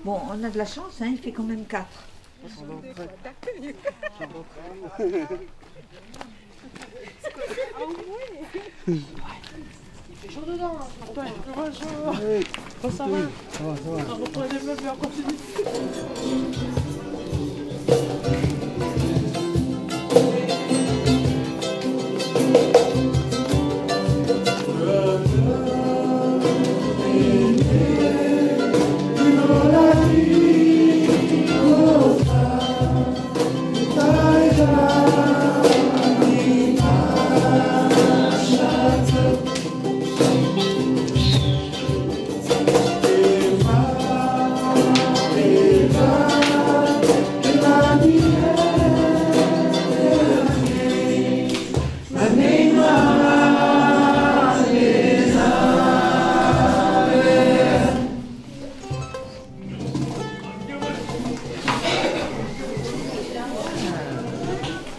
Bon, on a de la chance, hein, il fait quand même 4. Il fait chaud dedans, hein. Ouais, chaud. Ça va. On reprend les meubles et on continue.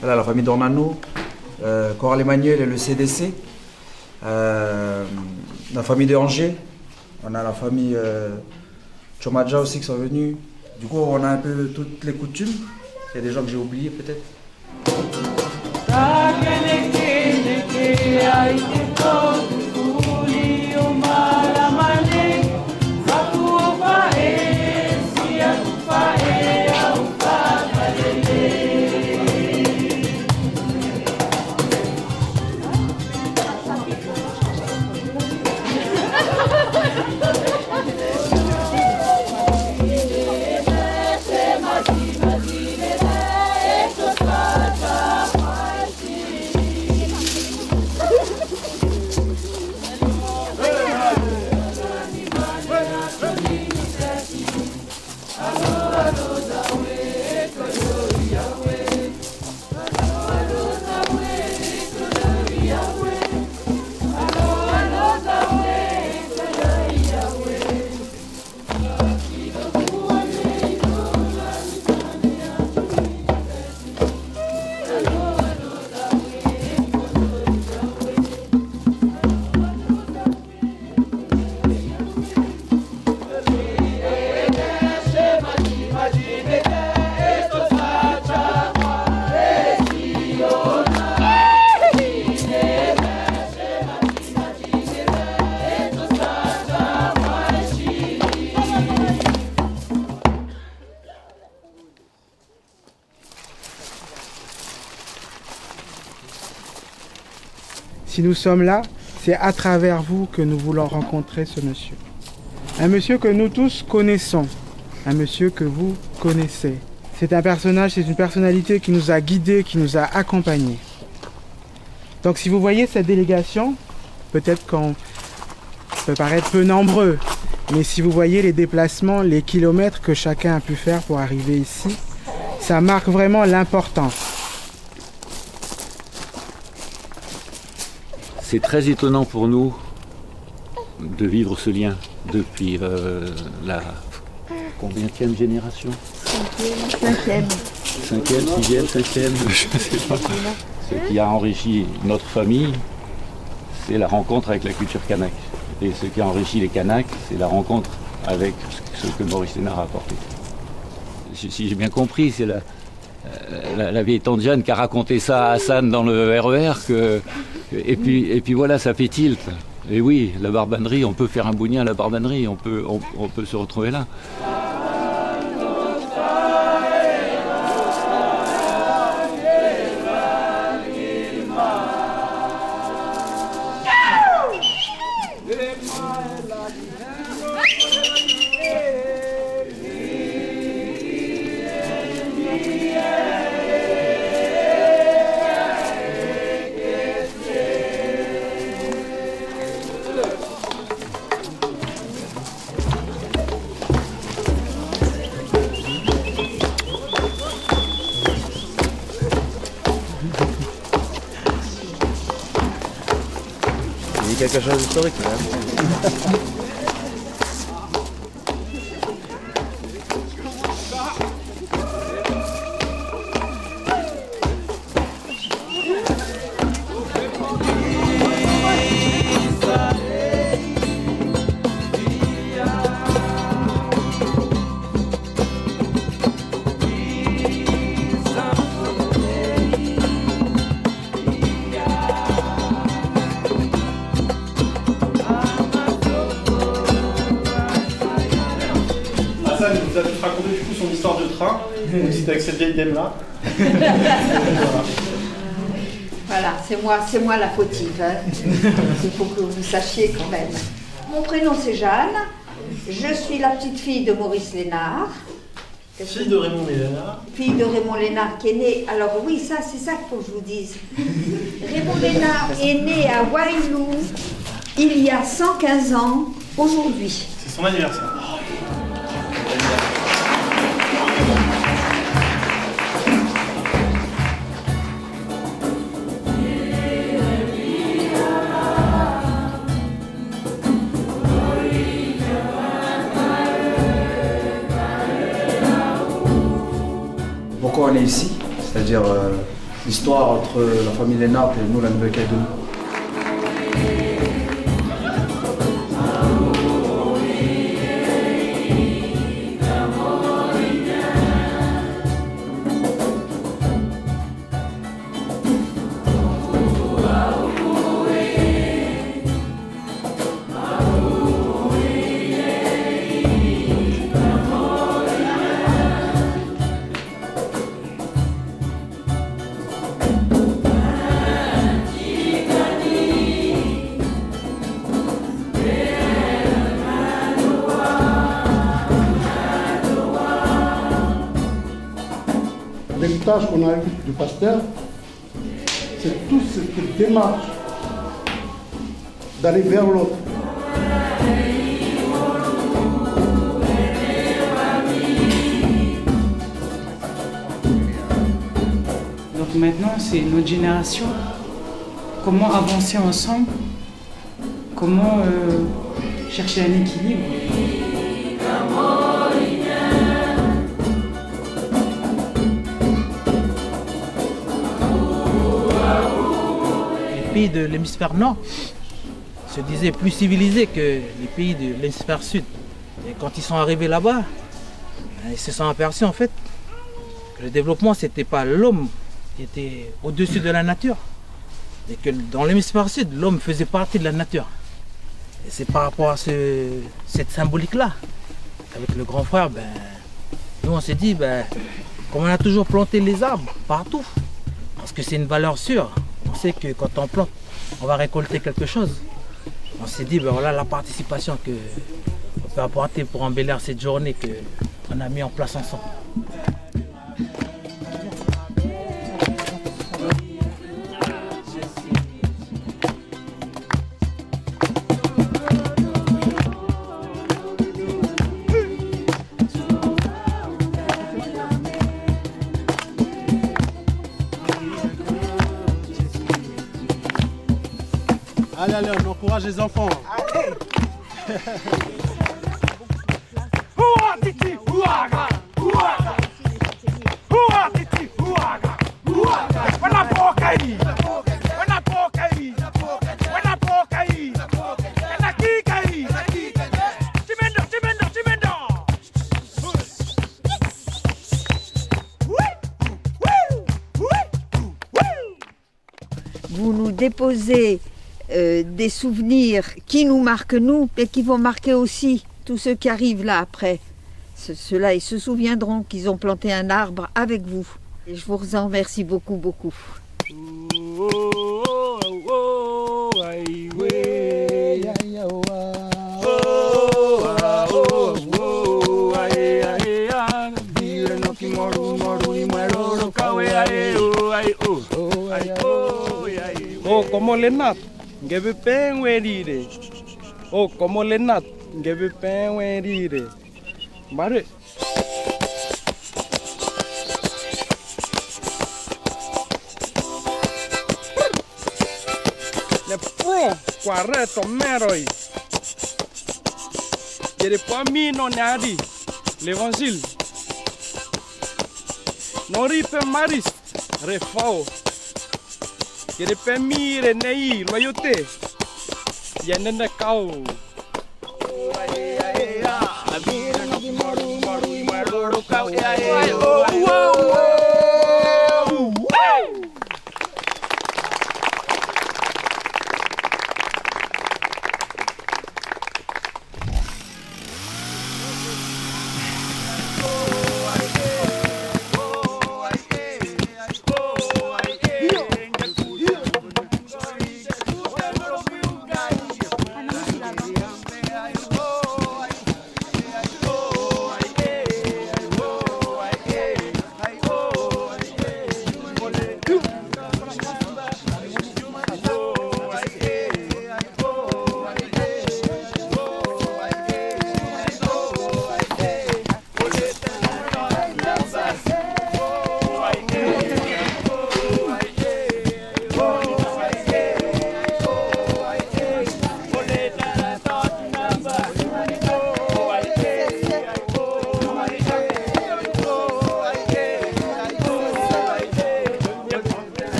Voilà, la famille Dornano, Coral Emmanuel et le CDC. La famille de Angers, on a la famille Chomadja aussi qui sont venus. Du coup, on a un peu toutes les coutumes. Il y a des gens que j'ai oubliés peut-être. Si nous sommes là, c'est à travers vous que nous voulons rencontrer ce monsieur. Un monsieur que nous tous connaissons, un monsieur que vous connaissez. C'est un personnage, c'est une personnalité qui nous a guidés, qui nous a accompagnés. Donc si vous voyez cette délégation, peut-être qu'on peut paraître peu nombreux, mais si vous voyez les déplacements, les kilomètres que chacun a pu faire pour arriver ici, ça marque vraiment l'importance. C'est très étonnant pour nous de vivre ce lien depuis la combienième génération? Cinquième. Cinquième, sixième, cinquième, je ne sais pas. Ce qui a enrichi notre famille, c'est la rencontre avec la culture kanak. Et ce qui a enrichi les Kanaks, c'est la rencontre avec ce que Maurice Lénard a apporté. Si j'ai bien compris, c'est la vieille tante Jeanne qui a raconté ça à Hassan dans le RER, et puis voilà, ça fait tilt. Et oui, la barbanerie, on peut faire un bougnin à la barbanerie, on peut se retrouver là. quelque chose d'historique. Hein. Il nous a tout raconté du coup son histoire de train. Donc c'était avec cette vieille dame là. Voilà, c'est moi la fautive. Hein. Il faut que vous sachiez quand même. Mon prénom c'est Jeanne. Je suis la petite fille de Maurice Lénard. Fille de Raymond Lénard. Fille de Raymond Lénard qui est né. Alors oui, ça c'est ça qu'il faut que je vous dise. Raymond Lénard est né à Wailou il y a 115 ans aujourd'hui. C'est son anniversaire. Pourquoi on est ici? C'est-à-dire l'histoire entre la famille Lénard et nous, la Nouvelle-Calédonie. L'héritage qu'on a eu du pasteur, c'est toute cette démarche d'aller vers l'autre. Donc maintenant, c'est notre génération. Comment avancer ensemble? Comment chercher un équilibre? Les pays de l'hémisphère nord se disaient plus civilisés que les pays de l'hémisphère sud. Et quand ils sont arrivés là-bas, ils se sont aperçus en fait que le développement, c'était pas l'homme qui était au-dessus de la nature. Et que dans l'hémisphère sud, l'homme faisait partie de la nature. Et c'est par rapport à cette symbolique-là qu'avec le grand frère, nous on s'est dit, comme on a toujours planté les arbres partout, parce que c'est une valeur sûre. On sait que quand on plante, on va récolter quelque chose. On s'est dit, voilà la participation qu'on peut apporter pour embellir cette journée qu'on a mis en place ensemble. Allez, allez, on encourage les enfants. Allez. Vous nous déposez des souvenirs qui nous marquent nous, mais qui vont marquer aussi tous ceux qui arrivent là après. Ceux-là, ils se souviendront qu'ils ont planté un arbre avec vous. Et je vous en remercie beaucoup, beaucoup. Oh, como Lénard, ngebe pen werire. Oh, como Lénard, ngebe pen werire. Bare. Le Oh, quareto meroi. Il n'est pas mis non nadi. L'évangile. Non ripe maris. Refao. Il n'est pas mis renei loyauté. Il y a un cao.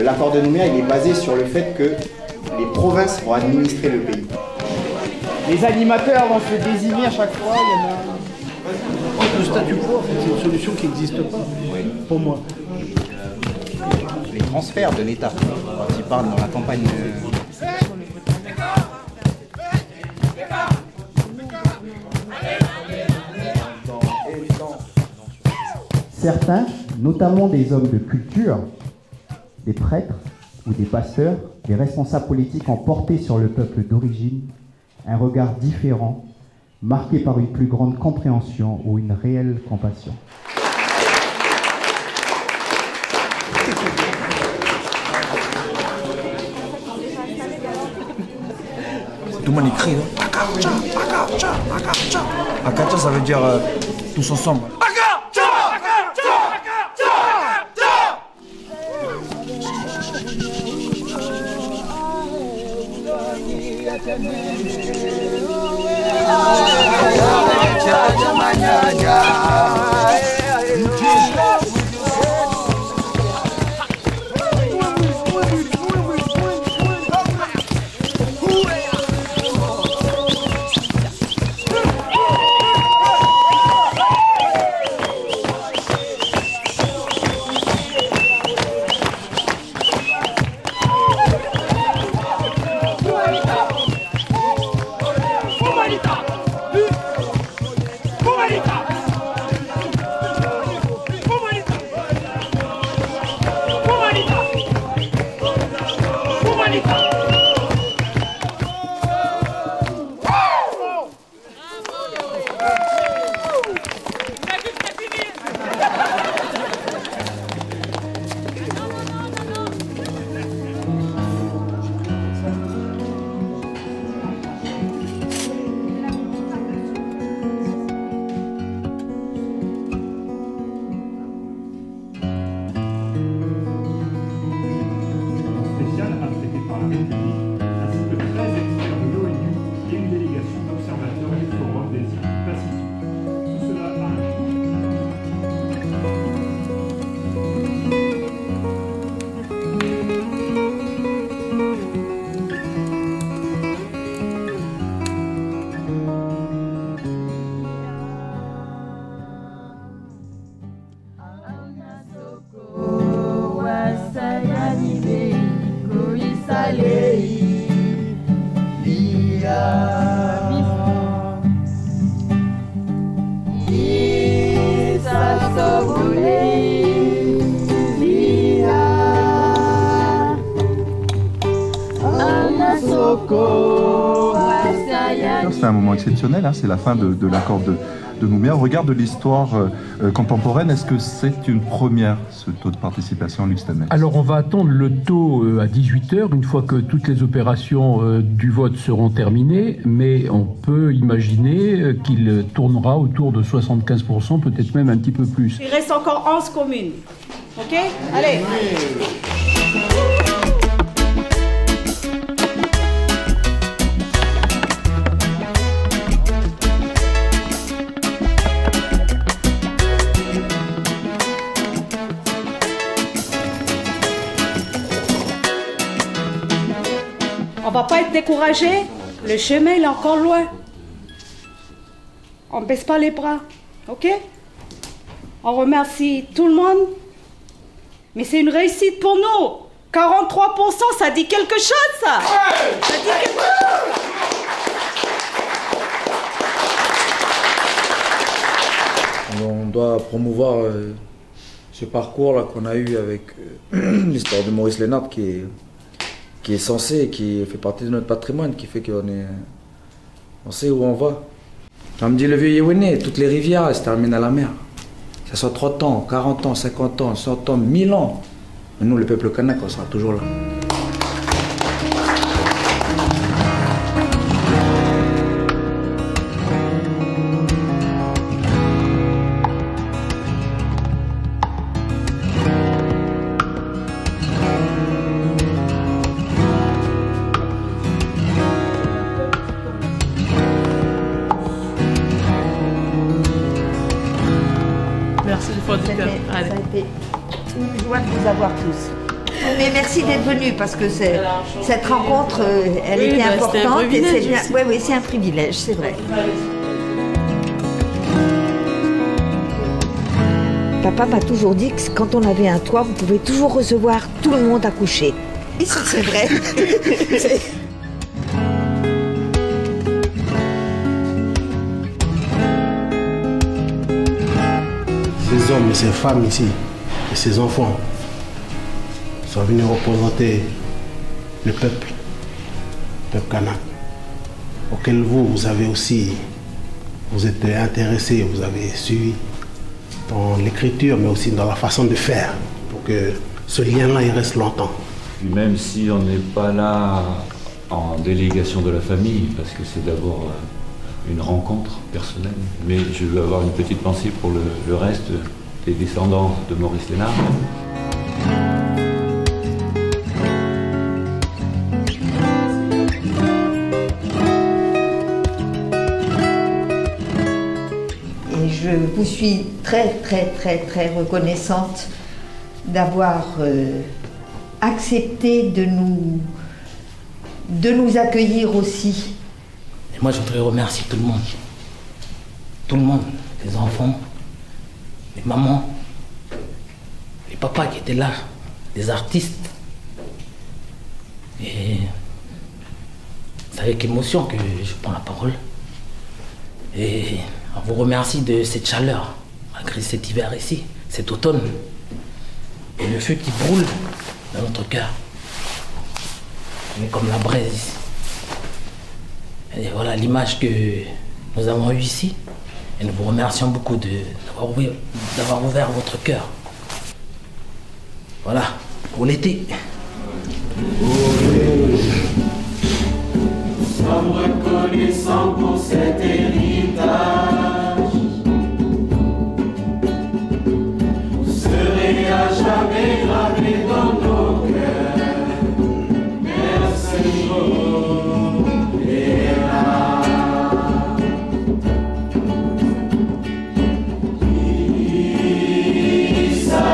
L'accord de Nouméa, il est basé sur le fait que les provinces vont administrer le pays. Les animateurs vont se désigner à chaque fois. Il y en a... Le statu quo, en fait, c'est une solution qui n'existe pas, pour moi. Les transferts de l'État, quand ils parlent dans la campagne... Certains, notamment des hommes de culture, des prêtres ou des pasteurs, des responsables politiques ont porté sur le peuple d'origine un regard différent, marqué par une plus grande compréhension ou une réelle compassion. Tout le monde écrit, non? Akacha, Akacha, Akacha. Akacha, ça veut dire tous ensemble. C'est un moment exceptionnel, hein, c'est la fin de l'accord de Nouméa. Au regard de l'histoire contemporaine, est-ce que c'est une première, ce taux de participation à l'Ux-TEMEX? Alors on va attendre le taux à 18h, une fois que toutes les opérations du vote seront terminées, mais on peut imaginer qu'il tournera autour de 75%, peut-être même un petit peu plus. Il reste encore 11 communes. Ok? Allez. On va pas être découragé. Le chemin il est encore loin. On baisse pas les bras. Ok? On remercie tout le monde. Mais c'est une réussite pour nous. 43%, ça dit quelque chose, ça. Ça dit quelque chose. On doit promouvoir ce parcours-là qu'on a eu avec l'histoire de Maurice Lénard qui est censé, qui fait partie de notre patrimoine, qui fait on sait où on va. Comme dit le vieux Yéwéné, toutes les rivières elles se terminent à la mer. Que ce soit 30 ans, 40 ans, 50 ans, 100 ans, 1000 ans. Mais nous, le peuple kanak, on sera toujours là. Merci du fond du cœur. Ça a été une joie de vous avoir tous. Mais merci d'être venus parce que cette rencontre, elle était importante. Et c'est bien. Oui, c'est un privilège, c'est vrai. Papa m'a toujours dit que quand on avait un toit, vous pouvez toujours recevoir tout le monde à coucher. Et ça, c'est vrai. Ces hommes et ces femmes ici, et ces enfants, sont venus représenter le peuple kanak, auquel vous avez aussi, vous êtes intéressés, vous avez suivi dans l'écriture, mais aussi dans la façon de faire, pour que ce lien-là, il reste longtemps. Puis même si on n'est pas là en délégation de la famille, parce que c'est d'abord une rencontre personnelle, mais je veux avoir une petite pensée pour le reste des descendants de Maurice Lénard. Et je vous suis très reconnaissante d'avoir accepté de nous accueillir aussi. Et moi, je voudrais remercier tout le monde. Tout le monde, les enfants, les mamans, les papas qui étaient là, les artistes. Et c'est avec émotion que je prends la parole. Et on vous remercie de cette chaleur, malgré cet hiver ici, cet automne. Et le feu qui brûle dans notre cœur. On est comme la braise ici. Et voilà l'image que nous avons eue ici. Et nous vous remercions beaucoup d'avoir ouvert votre cœur. Voilà, pour l'été. Nous sommes reconnaissants pour cet héritage. Vous serez à jamais gravés dans nos cœurs. Merci. Isa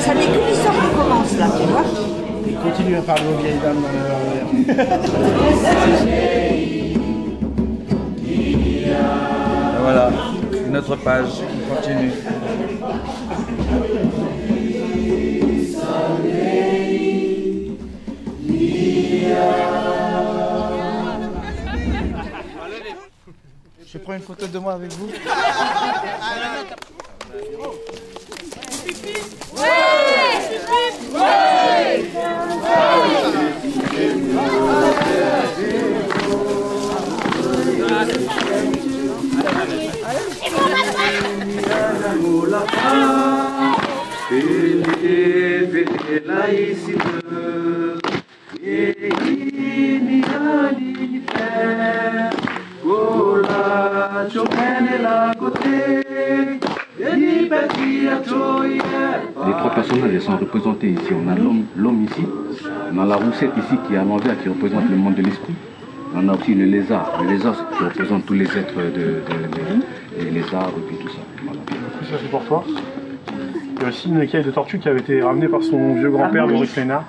ça n'est que l'histoire qui commence là, tu vois. Et continuez à parler aux vieilles dames dans le verre. Voilà, une autre page, on continue. Je prends une photo de moi avec vous. Les trois personnages elles sont représentés ici. On a l'homme ici, on a la roussette ici qui est à l'envers qui représente le monde de l'esprit. On a aussi le lézard qui représente tous les êtres les arbres et puis tout ça. Voilà. Ça c'est pour toi. Il y a aussi une écaille de tortue qui avait été ramenée par son vieux grand-père, Maurice Lénard.